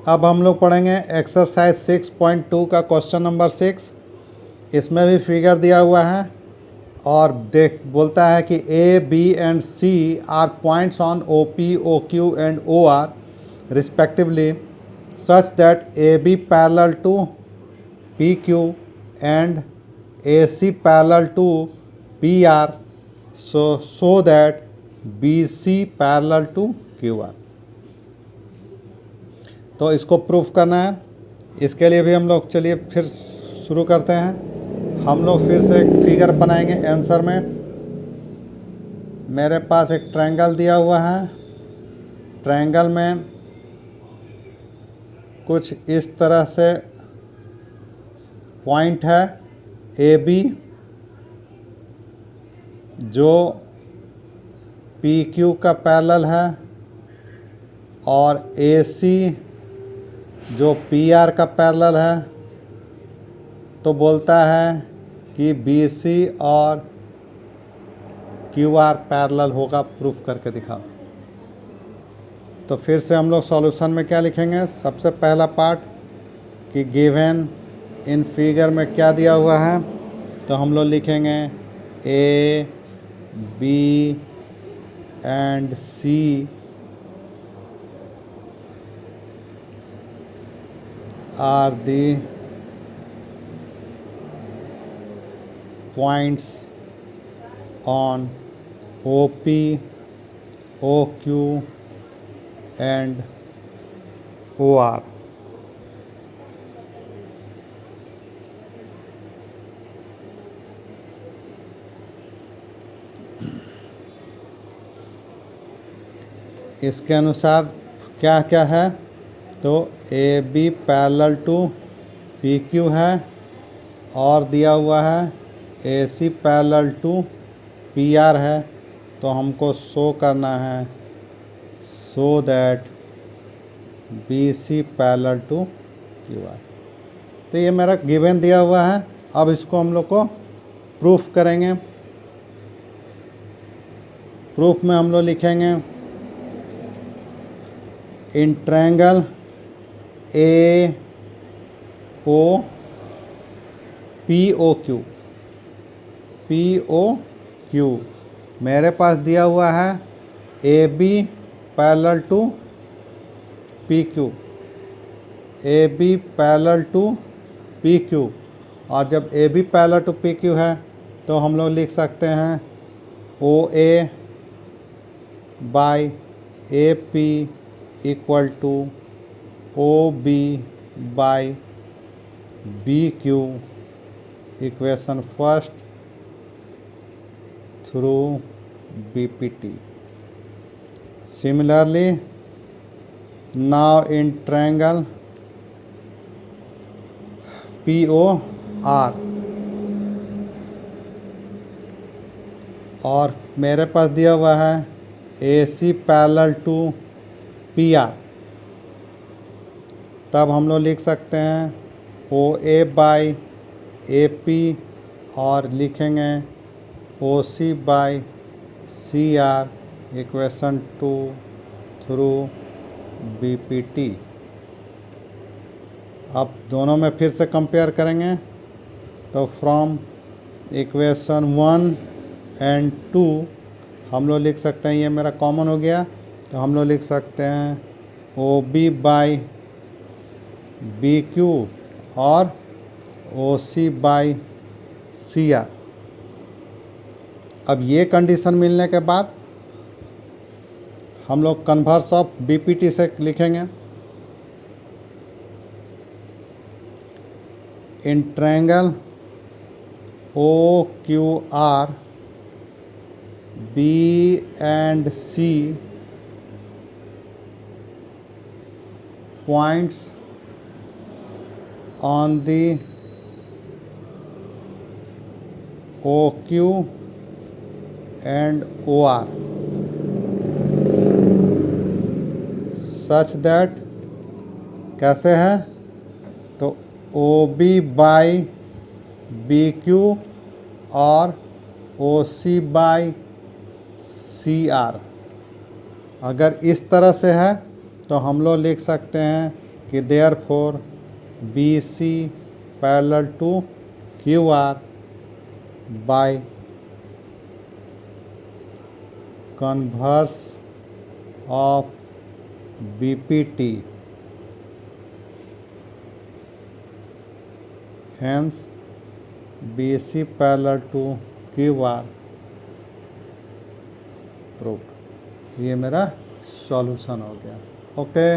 अब हम लोग पढ़ेंगे एक्सरसाइज 6.2 का क्वेश्चन नंबर 6। इसमें भी फिगर दिया हुआ है और बोलता है कि A B and C are points on O P O Q and O R respectively such that A B parallel to P Q and A C parallel to P R so that BC parallel to Q R. तो इसको proof करना है। इसके लिए भी हम लोग चलिए फिर शुरू करते हैं। हम लोग फिर से एक फिगर बनाएंगे। आंसर में मेरे पास एक ट्रायंगल दिया हुआ है। ट्रायंगल में कुछ इस तरह से पॉइंट है ए बी जो पी क्यू का पैरेलल है और ए सी जो पी आर का पैरेलल है। तो बोलता है कि बी सी और क्यू आर पैरेलल होगा, प्रूफ करके दिखाओ। तो फिर से हम लोग सॉल्यूशन में क्या लिखेंगे। सबसे पहला पार्ट कि गिवन इन फिगर में क्या दिया हुआ है, तो हम लोग लिखेंगे A B and C are the points on OP, OQ and OR। इसके अनुसार क्या क्या है, तो A B parallel to P Q है और दिया हुआ है A C parallel to P R है। तो हमको शो करना है so that B C parallel to Q R. तो ये मेरा गिवन दिया हुआ है। अब इसको हम लोग को प्रूफ करेंगे। प्रूफ में हम लोग लिखेंगे in triangle A O P O Q मेरे पास दिया हुआ है A B parallel to P Q, A B parallel to P Q. और जब A B parallel to P Q है तो हम लोग लिख सकते हैं O A by A P equal to O B by B Q, equation first through B P T. Similarly now in triangle P O R, और मेरे पास दिया हुआ है A C parallel to P R. तब हम लोग लिख सकते हैं O A by A P और लिखेंगे O C by C R, equation 2 through B P T. अब दोनों में फिर से कंपेयर करेंगे तो फ्रॉम इक्वेशन 1 एंड 2 हम लोग लिख सकते हैं, ये मेरा कॉमन हो गया, तो हम लोग लिख सकते हैं O B by B Q और O C by C are. अब ये कंडीशन मिलने के बाद हम लोग converse of B P T से लिखेंगे in triangle O Q R B and C points on the OQ and OR such that कैसे है, तो OB बाई BQ और OC बाई CR। अगर इस तरह से है तो हम लोग लिख सकते हैं कि therefore BC parallel to QR by converse of BPT, hence BC parallel to QR proof. ये मेरा सॉल्यूशन हो गया। ओके।